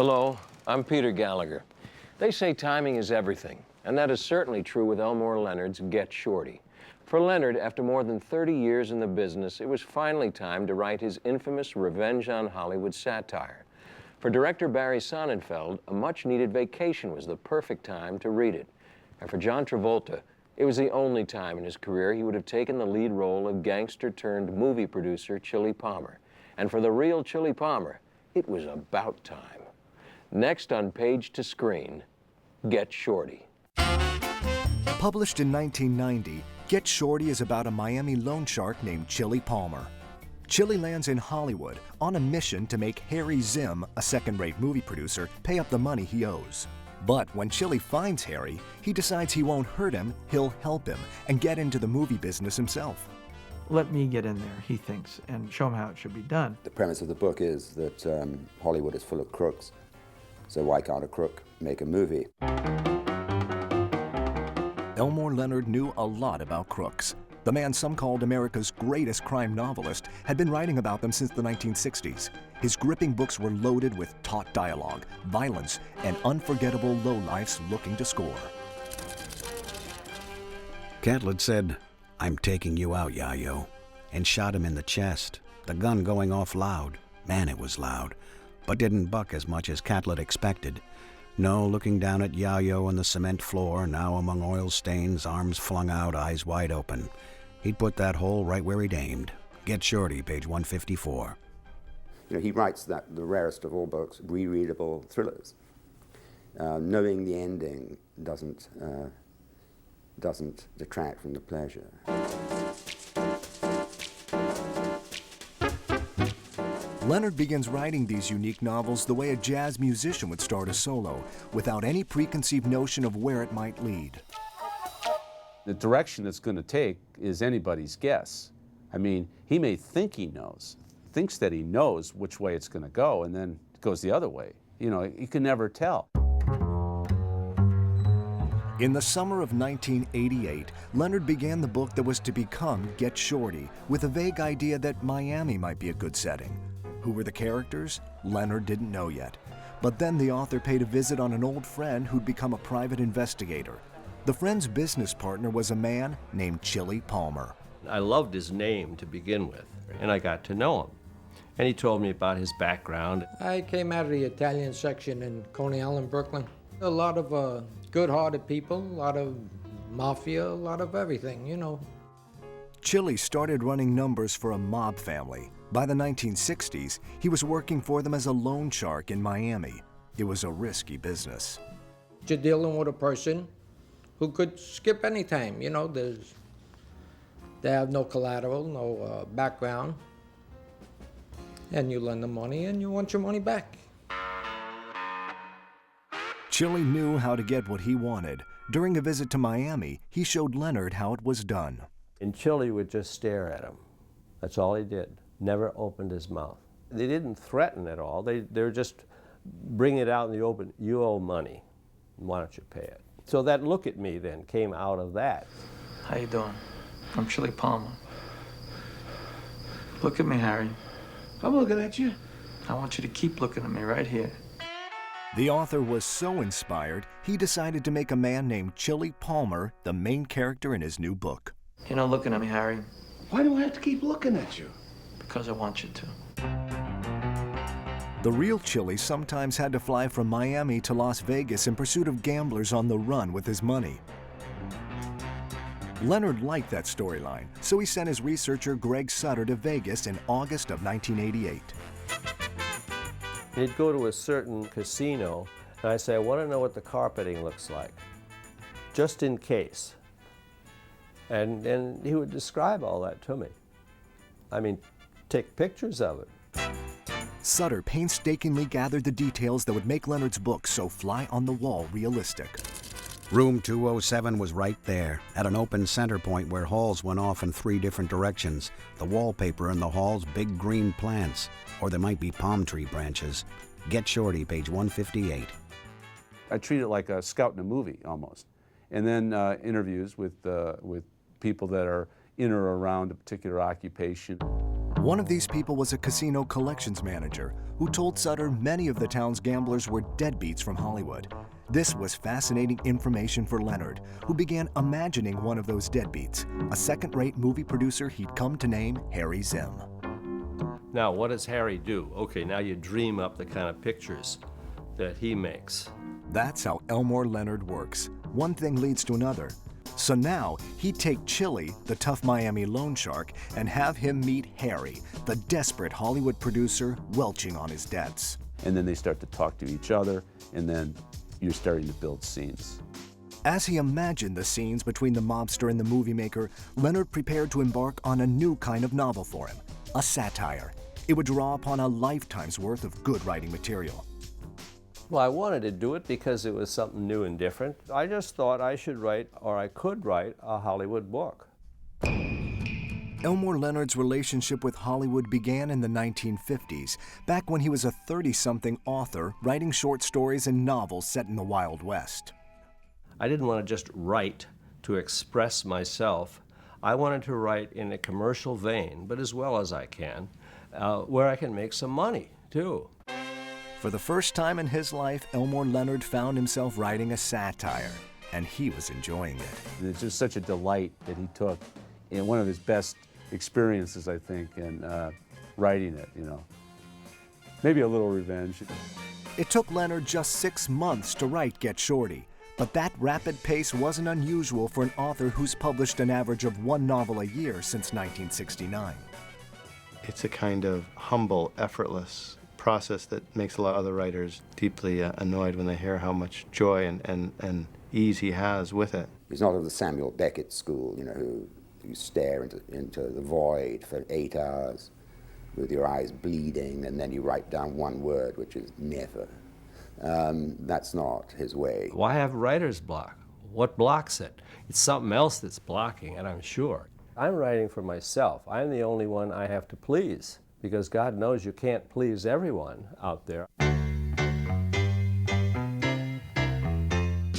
Hello, I'm Peter Gallagher. They say timing is everything, and that is certainly true with Elmore Leonard's Get Shorty. For Leonard, after more than 30 years in the business, it was finally time to write his infamous Revenge on Hollywood satire. For director Barry Sonnenfeld, a much-needed vacation was the perfect time to read it. And for John Travolta, it was the only time in his career he would have taken the lead role of gangster-turned-movie producer Chili Palmer. And for the real Chili Palmer, it was about time. Next on Page to Screen, Get Shorty. Published in 1990, Get Shorty is about a Miami loan shark named Chili Palmer. Chili lands in Hollywood on a mission to make Harry Zim, a second-rate movie producer, pay up the money he owes. But when Chili finds Harry, he decides he won't hurt him, he'll help him, and get into the movie business himself. Let me get in there, he thinks, and show him how it should be done. The premise of the book is that Hollywood is full of crooks, so why can't a crook make a movie? Elmore Leonard knew a lot about crooks. The man some called America's greatest crime novelist had been writing about them since the 1960s. His gripping books were loaded with taut dialogue, violence, and unforgettable lowlifes looking to score. Catlett said, "I'm taking you out, Yayo," and shot him in the chest, the gun going off loud. Man, it was loud, but didn't buck as much as Catlett expected. No, looking down at Yayo on the cement floor, now among oil stains, arms flung out, eyes wide open. He'd put that hole right where he'd aimed. Get Shorty, page 154. You know, he writes the rarest of all books, rereadable thrillers. Knowing the ending doesn't detract from the pleasure. Leonard begins writing these unique novels the way a jazz musician would start a solo, without any preconceived notion of where it might lead. The direction it's going to take is anybody's guess. I mean, he may think he knows, thinks that he knows which way it's going to go, and then it goes the other way. You know, you can never tell. In the summer of 1988, Leonard began the book that was to become Get Shorty, with a vague idea that Miami might be a good setting. Who were the characters? Leonard didn't know yet. But then the author paid a visit on an old friend who'd become a private investigator. The friend's business partner was a man named Chili Palmer. I loved his name to begin with, and I got to know him. And he told me about his background. I came out of the Italian section in Coney Island, Brooklyn. A lot of good-hearted people, a lot of mafia, a lot of everything, you know. Chili started running numbers for a mob family. By the 1960s, he was working for them as a loan shark in Miami. It was a risky business. You're dealing with a person who could skip any time, you know. They have no collateral, no background, and you lend them money and you want your money back. Chili knew how to get what he wanted. During a visit to Miami, he showed Leonard how it was done. And Chili would just stare at him. That's all he did. Never opened his mouth. They didn't threaten at all. They were just bring it out in the open. You owe money. Why don't you pay it? So that look at me then came out of that. How you doing? I'm Chili Palmer. Look at me, Harry. I'm looking at you. I want you to keep looking at me right here. The author was so inspired, he decided to make a man named Chili Palmer the main character in his new book. You're not looking at me, Harry. Why do I have to keep looking at you? Because I want you to. The real Chili sometimes had to fly from Miami to Las Vegas in pursuit of gamblers on the run with his money. Leonard liked that storyline, so he sent his researcher Greg Sutter to Vegas in August of 1988. He'd go to a certain casino, and I'd say, I want to know what the carpeting looks like, just in case. And he would describe all that to me. I mean, take pictures of it. Sutter painstakingly gathered the details that would make Leonard's book so fly-on-the-wall realistic. Room 207 was right there, at an open center point where halls went off in 3 different directions. The wallpaper in the halls, big green plants, or there might be palm tree branches. Get Shorty, page 158. I treat it like a scout in a movie, almost. And then interviews with people that are in or around a particular occupation. One of these people was a casino collections manager who told Sutter many of the town's gamblers were deadbeats from Hollywood. This was fascinating information for Leonard, who began imagining one of those deadbeats, a second-rate movie producer he'd come to name Harry Zim. Now, what does Harry do? Okay, now you dream up the kind of pictures that he makes. That's how Elmore Leonard works. One thing leads to another. So now he'd take Chili, the tough Miami loan shark, and have him meet Harry, the desperate Hollywood producer welching on his debts. And then they start to talk to each other, and then you're starting to build scenes. As he imagined the scenes between the mobster and the movie maker, Leonard prepared to embark on a new kind of novel for him, a satire. It would draw upon a lifetime's worth of good writing material. Well, I wanted to do it because it was something new and different. I just thought I should write, or I could write, a Hollywood book. Elmore Leonard's relationship with Hollywood began in the 1950s, back when he was a 30-something author writing short stories and novels set in the Wild West. I didn't want to just write to express myself. I wanted to write in a commercial vein, but as well as I can, where I can make some money, too. For the first time in his life, Elmore Leonard found himself writing a satire, and he was enjoying it. And it's just such a delight that he took in one of his best experiences, I think, in writing it, you know. Maybe a little revenge. It took Leonard just 6 months to write Get Shorty, but that rapid pace wasn't unusual for an author who's published an average of 1 novel a year since 1969. It's a kind of humble, effortless process that makes a lot of other writers deeply annoyed when they hear how much joy and ease he has with it. He's not of the Samuel Beckett school, you know, who you stare into the void for 8 hours with your eyes bleeding, and then you write down one word, which is never. That's not his way. Why have writer's block? What blocks it? It's something else that's blocking it, I'm sure. I'm writing for myself. I'm the only one I have to please, because God knows you can't please everyone out there.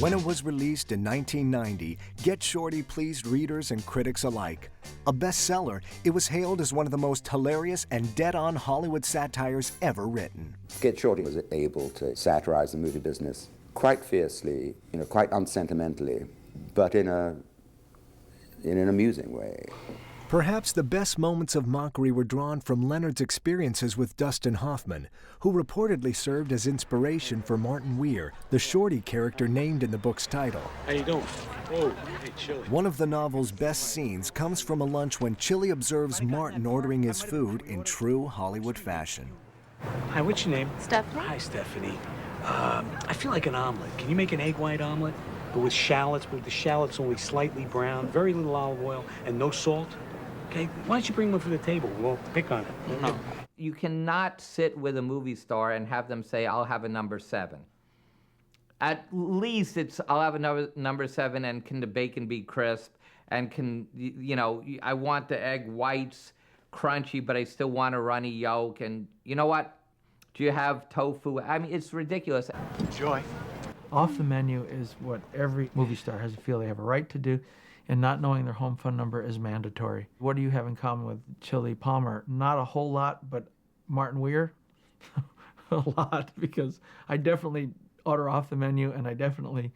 When it was released in 1990, Get Shorty pleased readers and critics alike. A bestseller, it was hailed as one of the most hilarious and dead-on Hollywood satires ever written. Get Shorty was able to satirize the movie business quite fiercely, you know, quite unsentimentally, but in an amusing way. Perhaps the best moments of mockery were drawn from Leonard's experiences with Dustin Hoffman, who reportedly served as inspiration for Martin Weir, the Shorty character named in the book's title. How you doing? Oh, hey, Chili. One of the novel's best scenes comes from a lunch when Chili observes Martin ordering his food in true Hollywood fashion. Hi, what's your name? Stephanie. Hi, Stephanie. I feel like an omelet. Can you make an egg white omelet? But with shallots, but with the shallots only slightly brown, very little olive oil, and no salt? Okay, why don't you bring one for the table? We'll pick on it. No. You cannot sit with a movie star and have them say, I'll have a number 7. At least it's, I'll have a number 7, and can the bacon be crisp? And can, you know, I want the egg whites crunchy, but I still want a runny yolk. And you know what? Do you have tofu? I mean, it's ridiculous. Enjoy. Off the menu is what every movie star has to feel they have a right to do, and not knowing their home phone number is mandatory. What do you have in common with Chili Palmer? Not a whole lot, but Martin Weir? A lot, because I definitely order off the menu, and I definitely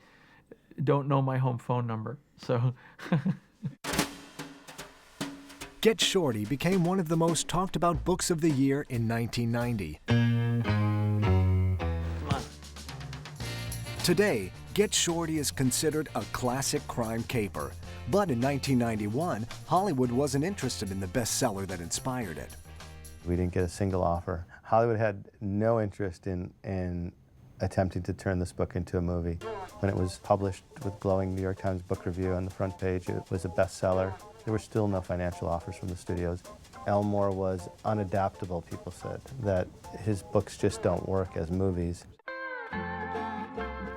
don't know my home phone number. So. Get Shorty became one of the most talked about books of the year in 1990. Today, Get Shorty is considered a classic crime caper. But in 1991, Hollywood wasn't interested in the bestseller that inspired it. We didn't get a single offer. Hollywood had no interest in attempting to turn this book into a movie. When it was published with glowing New York Times book review on the front page, it was a bestseller. There were still no financial offers from the studios. Elmore was unadaptable, people said, that his books just don't work as movies.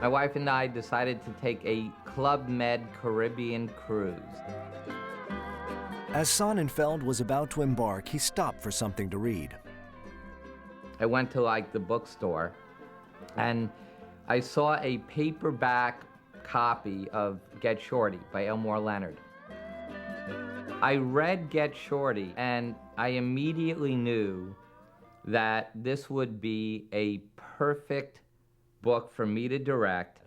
My wife and I decided to take a Club Med Caribbean cruise. As Sonnenfeld was about to embark, he stopped for something to read. I went to like the bookstore, and I saw a paperback copy of Get Shorty by Elmore Leonard. I read Get Shorty, and I immediately knew that this would be a perfect book for me to direct.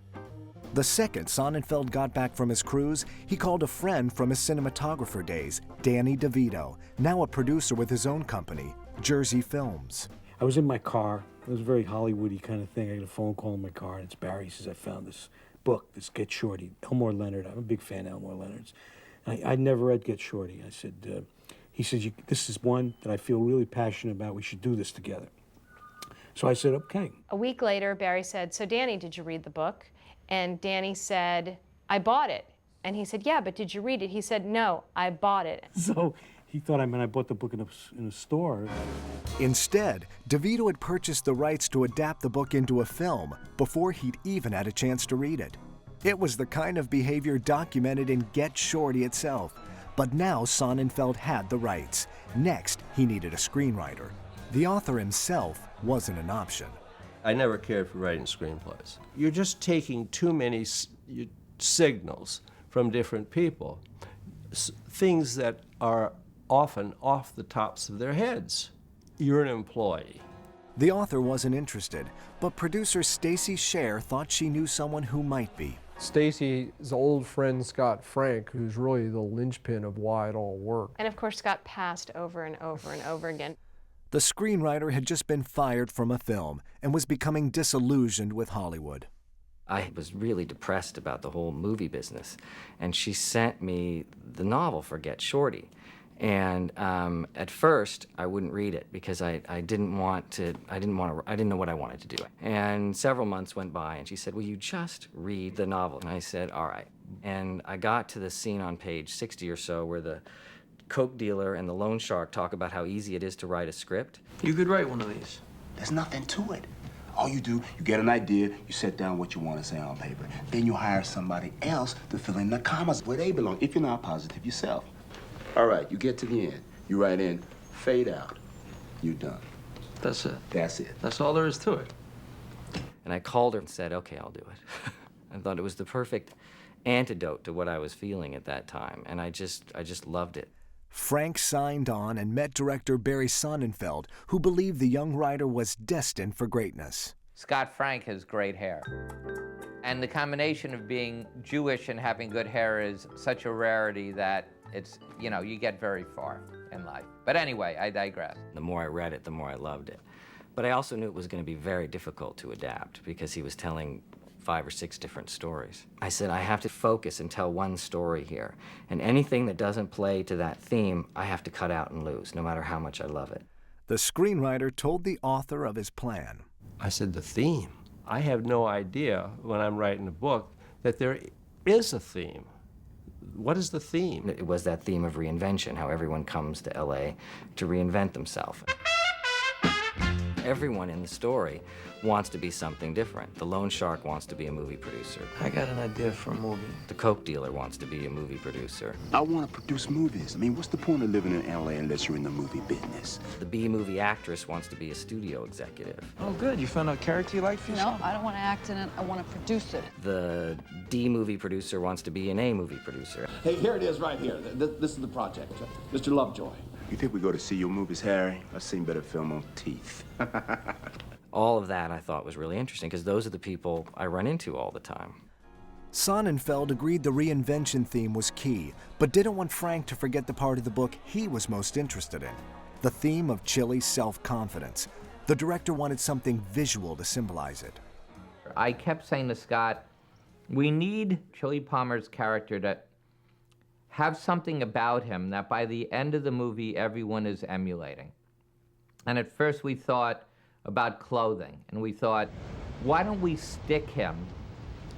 The second Sonnenfeld got back from his cruise, he called a friend from his cinematographer days, Danny DeVito, now a producer with his own company, Jersey Films. I was in my car. It was a very Hollywoody kind of thing. I got a phone call in my car, and it's Barry. He says, I found this book, this Get Shorty, Elmore Leonard. I'm a big fan of Elmore Leonard's. I'd never read Get Shorty. I said, he says, this is one that I feel really passionate about. We should do this together. So I said, okay. A week later, Barry said, so Danny, did you read the book? And Danny said, I bought it. And he said, yeah, but did you read it? He said, no, I bought it. So he thought I bought the book in a store. Instead, DeVito had purchased the rights to adapt the book into a film before he'd even had a chance to read it. It was the kind of behavior documented in Get Shorty itself. But now Sonnenfeld had the rights. Next, he needed a screenwriter. The author himself wasn't an option. I never cared for writing screenplays. You're just taking too many signals from different people, things that are often off the tops of their heads. You're an employee. The author wasn't interested, but producer Stacy Scher thought she knew someone who might be. Stacy's old friend Scott Frank, who's really the linchpin of why it all worked. And of course, Scott passed over and over and over again. The screenwriter had just been fired from a film and was becoming disillusioned with Hollywood. I was really depressed about the whole movie business, and she sent me the novel for Get Shorty. And at first, I wouldn't read it because I didn't know what I wanted to do. And several months went by, and she said, will you just read the novel? And I said, all right. And I got to the scene on page 60 or so where the coke dealer and the loan shark talk about how easy it is to write a script. You could write one of these. There's nothing to it. All you do, you get an idea, you set down what you want to say on paper. Then you hire somebody else to fill in the commas where they belong, if you're not positive yourself. All right, you get to the end. You write in, fade out. You're done. That's it. That's it. That's all there is to it. And I called her and said, okay, I'll do it. I thought it was the perfect antidote to what I was feeling at that time, and I just loved it. Frank signed on and met director Barry Sonnenfeld, who believed the young writer was destined for greatness. Scott Frank has great hair. And the combination of being Jewish and having good hair is such a rarity that it's, you get very far in life. But anyway, I digress. The more I read it, the more I loved it. But I also knew it was going to be very difficult to adapt because he was telling 5 or 6 different stories. I said, I have to focus and tell one story here. And anything that doesn't play to that theme, I have to cut out and lose, no matter how much I love it. The screenwriter told the author of his plan. I said, the theme? I have no idea when I'm writing a book that there is a theme. What is the theme? It was that theme of reinvention, how everyone comes to LA to reinvent themselves. Everyone in the story wants to be something different. The loan shark wants to be a movie producer. I got an idea for a movie. The coke dealer wants to be a movie producer. I want to produce movies. I mean, what's the point of living in LA unless you're in the movie business? The B-movie actress wants to be a studio executive. Oh, good. You found a character you like for yourself? No, I don't want to act in it. I want to produce it. The D-movie producer wants to be an A-movie producer. Hey, here it is right here. This is the project. Mr. Lovejoy. You think we go to see your movies, Harry? I've seen better film on teeth. All of that I thought was really interesting because those are the people I run into all the time. Sonnenfeld agreed the reinvention theme was key, but didn't want Frank to forget the part of the book he was most interested in, the theme of Chili's self-confidence. The director wanted something visual to symbolize it. I kept saying to Scott, we need Chili Palmer's character to have something about him that by the end of the movie, everyone is emulating. And at first we thought about clothing, and we thought, why don't we stick him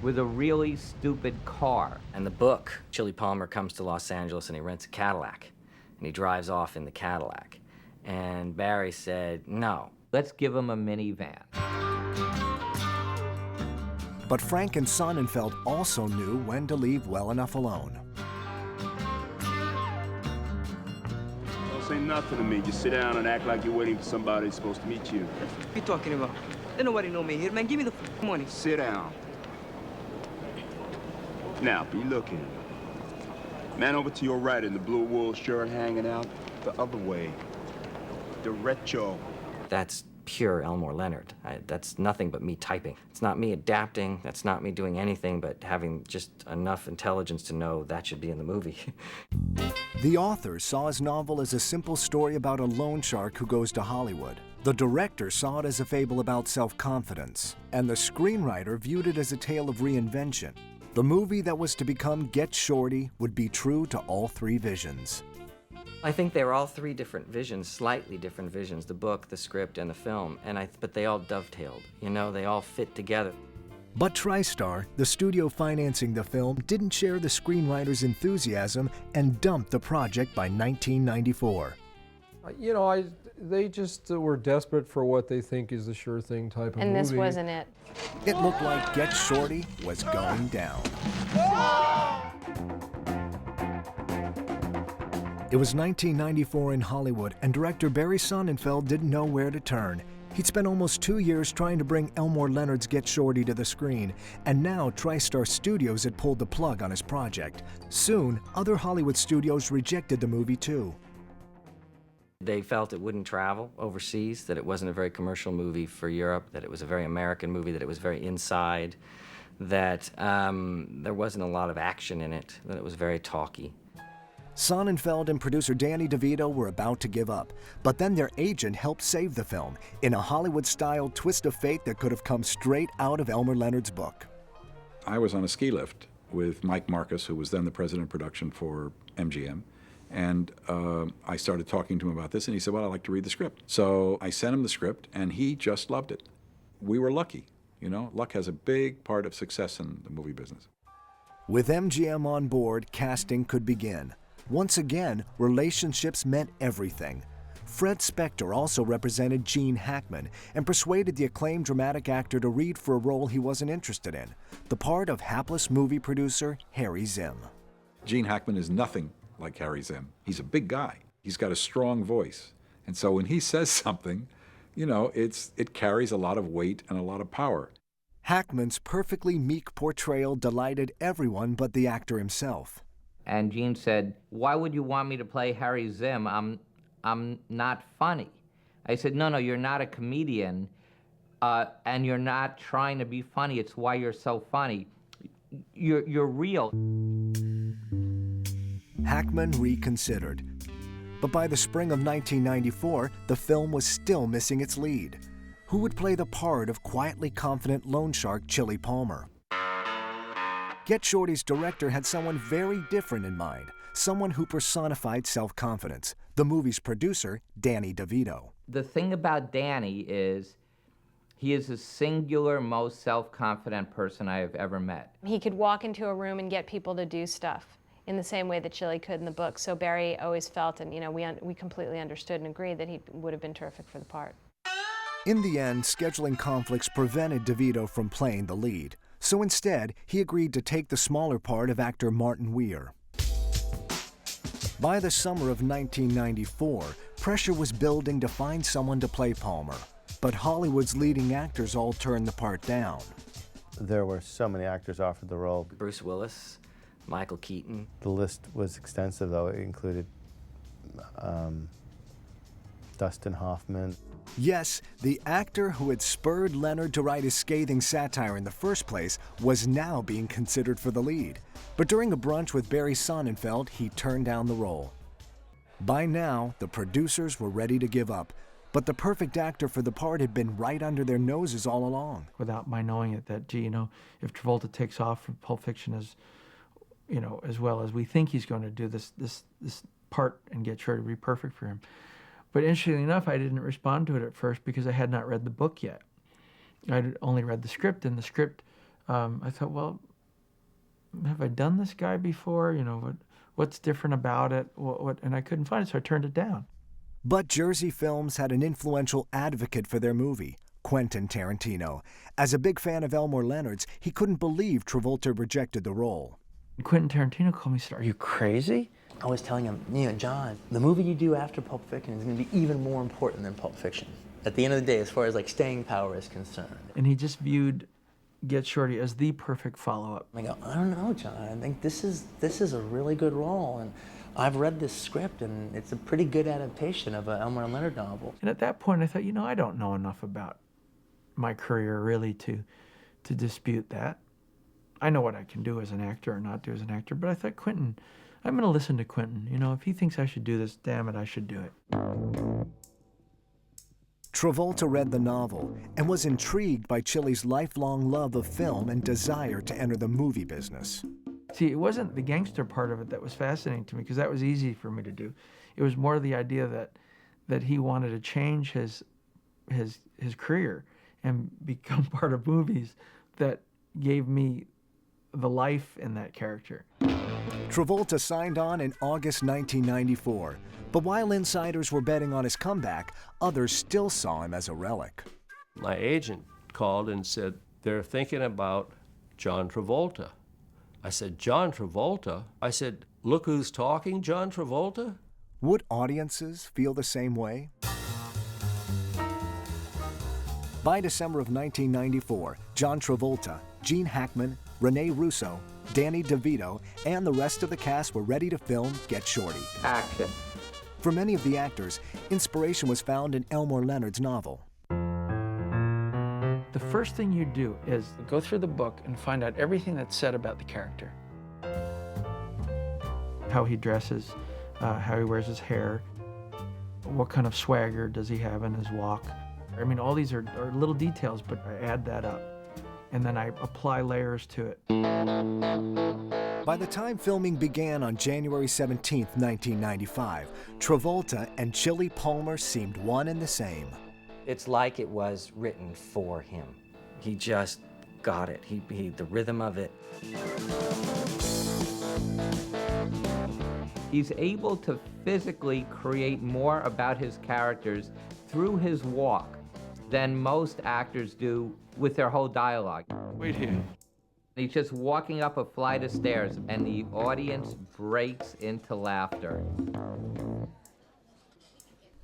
with a really stupid car? And the book, Chili Palmer comes to Los Angeles and he rents a Cadillac, and he drives off in the Cadillac. And Barry said, no. Let's give him a minivan. But Frank and Sonnenfeld also knew when to leave well enough alone. Don't say nothing to me. Just sit down and act like you're waiting for somebody who's supposed to meet you. What you talking about? Ain't nobody know me here, man. Give me the money. Sit down. Now, be looking. Man over to your right in the blue wool shirt hanging out. The other way. Derecho. That's pure Elmore Leonard. That's nothing but me typing. It's not me adapting. That's not me doing anything but having just enough intelligence to know that should be in the movie. The author saw his novel as a simple story about a loan shark who goes to Hollywood. The director saw it as a fable about self-confidence, and the screenwriter viewed it as a tale of reinvention. The movie that was to become Get Shorty would be true to all three visions. I think they were all three different visions, slightly different visions, the book, the script, and the film, but they all dovetailed. You know, they all fit together. But TriStar, the studio financing the film, didn't share the screenwriter's enthusiasm and dumped the project by 1994. You know, they just were desperate for what they think is the sure thing type of movie. And this wasn't it. It looked like Get Shorty was going down. It was 1994 in Hollywood, and director Barry Sonnenfeld didn't know where to turn. He'd spent almost 2 years trying to bring Elmore Leonard's Get Shorty to the screen, and now TriStar Studios had pulled the plug on his project. Soon, other Hollywood studios rejected the movie too. They felt it wouldn't travel overseas, that it wasn't a very commercial movie for Europe, that it was a very American movie, that it was very inside, that there wasn't a lot of action in it, that it was very talky. Sonnenfeld and producer Danny DeVito were about to give up, but then their agent helped save the film in a Hollywood-style twist of fate that could have come straight out of Elmer Leonard's book. I was on a ski lift with Mike Marcus, who was then the president of production for MGM, and I started talking to him about this, and he said, well, I'd like to read the script. So I sent him the script, and he just loved it. We were lucky, you know? Luck has a big part of success in the movie business. With MGM on board, casting could begin. Once again, relationships meant everything. Fred Spector also represented Gene Hackman and persuaded the acclaimed dramatic actor to read for a role he wasn't interested in, the part of hapless movie producer Harry Zim. Gene Hackman is nothing like Harry Zim. He's a big guy. He's got a strong voice. And so when he says something, you know, it carries a lot of weight and a lot of power. Hackman's perfectly meek portrayal delighted everyone but the actor himself. And Gene said, why would you want me to play Harry Zim? I'm not funny. I said, no, you're not a comedian, and you're not trying to be funny. It's why you're so funny. You're real. Hackman reconsidered. But by the spring of 1994, the film was still missing its lead. Who would play the part of quietly confident loan shark Chili Palmer? Get Shorty's director had someone very different in mind, someone who personified self-confidence, the movie's producer, Danny DeVito. The thing about Danny is he is the singular most self-confident person I have ever met. He could walk into a room and get people to do stuff in the same way that Chili could in the book. So Barry always felt, and you know, we completely understood and agreed that he would have been terrific for the part. In the end, scheduling conflicts prevented DeVito from playing the lead. So instead, he agreed to take the smaller part of actor Martin Weir. By the summer of 1994, pressure was building to find someone to play Palmer. But Hollywood's leading actors all turned the part down. There were so many actors offered the role. Bruce Willis, Michael Keaton. The list was extensive, though. It included Dustin Hoffman. Yes, the actor who had spurred Leonard to write his scathing satire in the first place was now being considered for the lead. But during a brunch with Barry Sonnenfeld, he turned down the role. By now, the producers were ready to give up, but the perfect actor for the part had been right under their noses all along. Without my knowing it, that, gee, you know, if Travolta takes off from Pulp Fiction as, you know, as well as we think he's going to do, this part and Get Shorty would be perfect for him. But interestingly enough, I didn't respond to it at first because I had not read the book yet. I'd only read the script, and the script, I thought, well, have I done this guy before? You know, what's different about it? And I couldn't find it, so I turned it down. But Jersey Films had an influential advocate for their movie, Quentin Tarantino. As a big fan of Elmore Leonard's, he couldn't believe Travolta rejected the role. Quentin Tarantino called me and said, "Are you crazy?" I was telling him, you know, John, the movie you do after Pulp Fiction is going to be even more important than Pulp Fiction. At the end of the day, as far as like staying power is concerned. And he just viewed Get Shorty as the perfect follow-up? I go, I don't know, John. I think this is a really good role, and I've read this script, and it's a pretty good adaptation of an Elmore Leonard novel. And at that point, I thought, you know, I don't know enough about my career really to dispute that. I know what I can do as an actor or not do as an actor, but I thought, Quentin, I'm going to listen to Quentin. You know, if he thinks I should do this, damn it, I should do it. Travolta read the novel and was intrigued by Chili's lifelong love of film and desire to enter the movie business. See, it wasn't the gangster part of it that was fascinating to me, because that was easy for me to do. It was more the idea that he wanted to change his career and become part of movies that gave me the life in that character. Travolta signed on in August 1994, but while insiders were betting on his comeback, others still saw him as a relic. My agent called and said, they're thinking about John Travolta. I said, John Travolta? I said, look who's talking, John Travolta? Would audiences feel the same way? By December of 1994, John Travolta, Gene Hackman, Rene Russo, Danny DeVito, and the rest of the cast were ready to film Get Shorty. Action. For many of the actors, inspiration was found in Elmore Leonard's novel. The first thing you do is go through the book and find out everything that's said about the character. How he dresses, how he wears his hair, what kind of swagger does he have in his walk. I mean, all these are little details, but I add that up. And then I apply layers to it. By the time filming began on January 17, 1995, Travolta and Chili Palmer seemed one and the same. It's like it was written for him. He just got it. The rhythm of it. He's able to physically create more about his characters through his walk than most actors do with their whole dialogue. Wait here. He's just walking up a flight of stairs, and the audience breaks into laughter.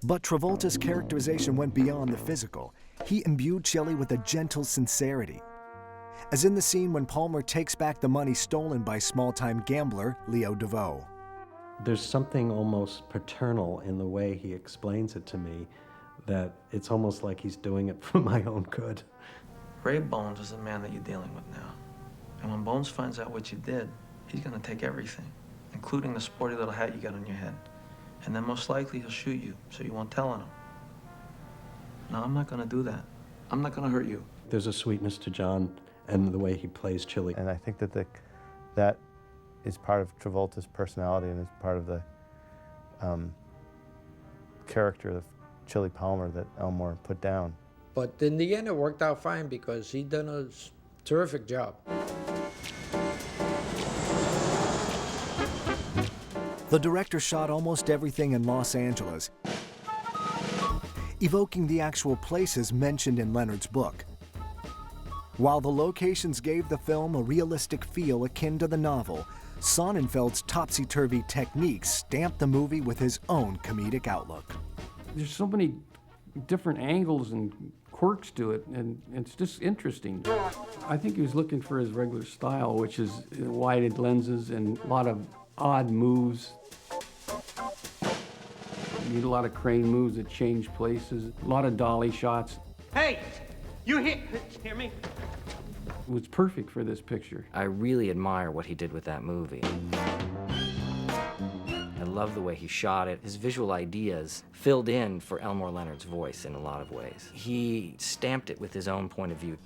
But Travolta's characterization went beyond the physical. He imbued Chili with a gentle sincerity. As in the scene when Palmer takes back the money stolen by small-time gambler Leo DeVoe. There's something almost paternal in the way he explains it to me, that it's almost like he's doing it for my own good. Ray Bones is the man that you're dealing with now. And when Bones finds out what you did, he's gonna take everything, including the sporty little hat you got on your head. And then most likely he'll shoot you, so you won't tell on him. No, I'm not gonna do that. I'm not gonna hurt you. There's a sweetness to John and the way he plays Chili. And I think that that is part of Travolta's personality and is part of the character of Chili Palmer that Elmore put down. But in the end, it worked out fine because he done a terrific job. The director shot almost everything in Los Angeles, evoking the actual places mentioned in Leonard's book. While the locations gave the film a realistic feel akin to the novel, Sonnenfeld's topsy-turvy techniques stamped the movie with his own comedic outlook. There's so many different angles and quirks to it, and it's just interesting. I think he was looking for his regular style, which is wide lenses and a lot of odd moves. You need a lot of crane moves that change places, a lot of dolly shots. Hey, you hear me? It was perfect for this picture. I really admire what he did with that movie. I love the way he shot it. His visual ideas filled in for Elmore Leonard's voice in a lot of ways. He stamped it with his own point of view.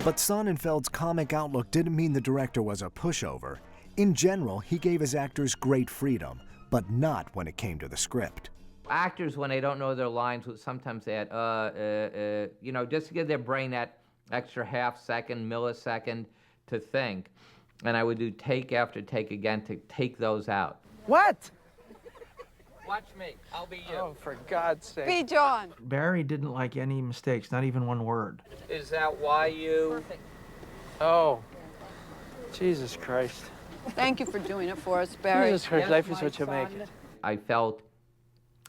But Sonnenfeld's comic outlook didn't mean the director was a pushover. In general, he gave his actors great freedom, but not when it came to the script. Actors, when they don't know their lines, would sometimes add, you know, just to give their brain that extra half second, millisecond to think. And I would do take after take again to take those out. What? Watch me. I'll be you. Oh, for God's sake. Be John. Barry didn't like any mistakes, not even one word. Is that why you... Oh, Jesus Christ. Thank you for doing it for us, Barry. Jesus Christ, life is what you make it. I felt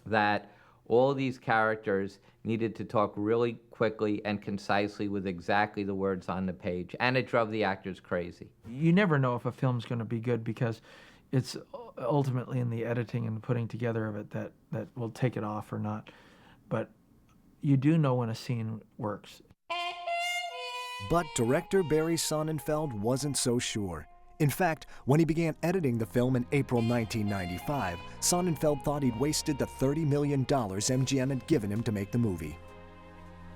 that All these characters needed to talk really quickly and concisely with exactly the words on the page, and it drove the actors crazy. You never know if a film's going to be good because it's ultimately in the editing and the putting together of it that will take it off or not. But you do know when a scene works. But director Barry Sonnenfeld wasn't so sure. In fact, when he began editing the film in April 1995, Sonnenfeld thought he'd wasted the $30 million MGM had given him to make the movie.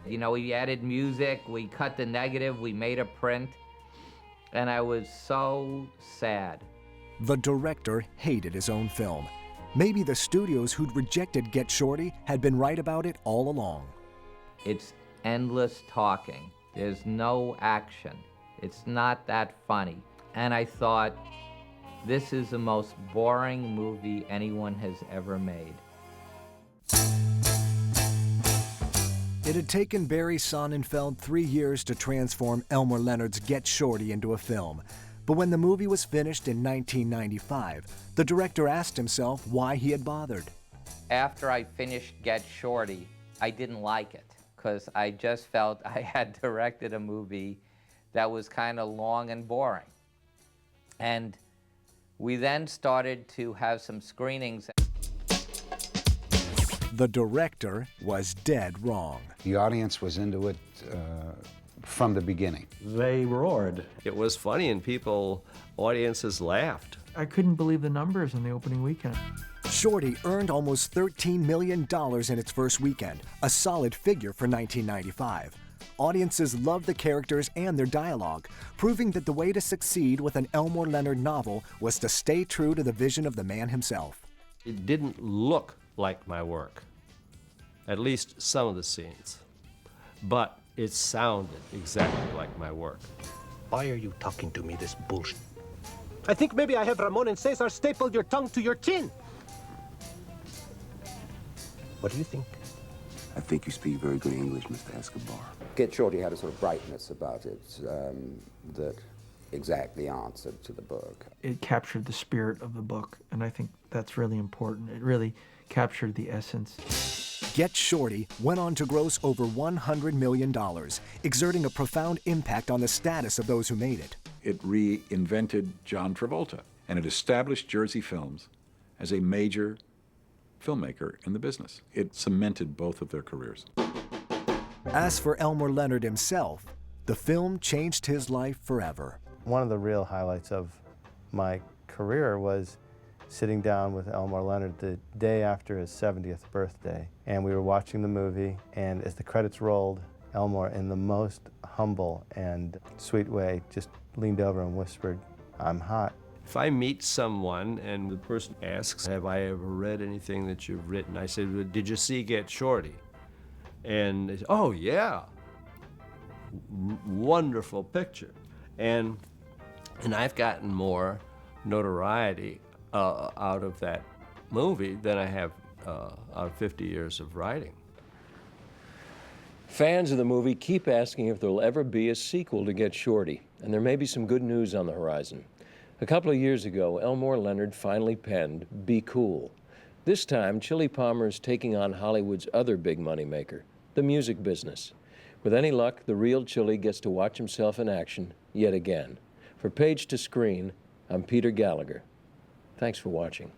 You know, we added music, we cut the negative, we made a print, and I was so sad. The director hated his own film. Maybe the studios who'd rejected Get Shorty had been right about it all along. It's endless talking. There's no action. It's not that funny. And I thought, this is the most boring movie anyone has ever made. It had taken Barry Sonnenfeld 3 years to transform Elmore Leonard's Get Shorty into a film. But when the movie was finished in 1995, the director asked himself why he had bothered. After I finished Get Shorty, I didn't like it, because I just felt I had directed a movie that was kind of long and boring. And we then started to have some screenings. The director was dead wrong. The audience was into it from the beginning. They roared. It was funny and audiences laughed. I couldn't believe the numbers in the opening weekend. Shorty earned almost $13 million in its first weekend, a solid figure for 1995. Audiences loved the characters and their dialogue, proving that the way to succeed with an Elmore Leonard novel was to stay true to the vision of the man himself. It didn't look like my work, at least some of the scenes, but it sounded exactly like my work. Why are you talking to me this bullshit? I think maybe I have Ramon and Cesar stapled your tongue to your chin. What do you think? I think you speak very good English, Mr. Escobar. Get Shorty had a sort of brightness about it that exactly answered to the book. It captured the spirit of the book, and I think that's really important. It really captured the essence. Get Shorty went on to gross over $100 million, exerting a profound impact on the status of those who made it. It reinvented John Travolta, and it established Jersey Films as a major filmmaker in the business. It cemented both of their careers. As for Elmore Leonard himself, the film changed his life forever. One of the real highlights of my career was sitting down with Elmore Leonard the day after his 70th birthday, and we were watching the movie, and as the credits rolled, Elmore, in the most humble and sweet way, just leaned over and whispered, "I'm hot." If I meet someone and the person asks, have I ever read anything that you've written? I said, well, did you see Get Shorty? And they say, oh yeah, wonderful picture. And I've gotten more notoriety out of that movie than I have out of 50 years of writing. Fans of the movie keep asking if there will ever be a sequel to Get Shorty, and there may be some good news on the horizon. A couple of years ago, Elmore Leonard finally penned Be Cool. This time, Chili Palmer is taking on Hollywood's other big moneymaker, the music business. With any luck, the real Chili gets to watch himself in action yet again. For Page to Screen, I'm Peter Gallagher. Thanks for watching.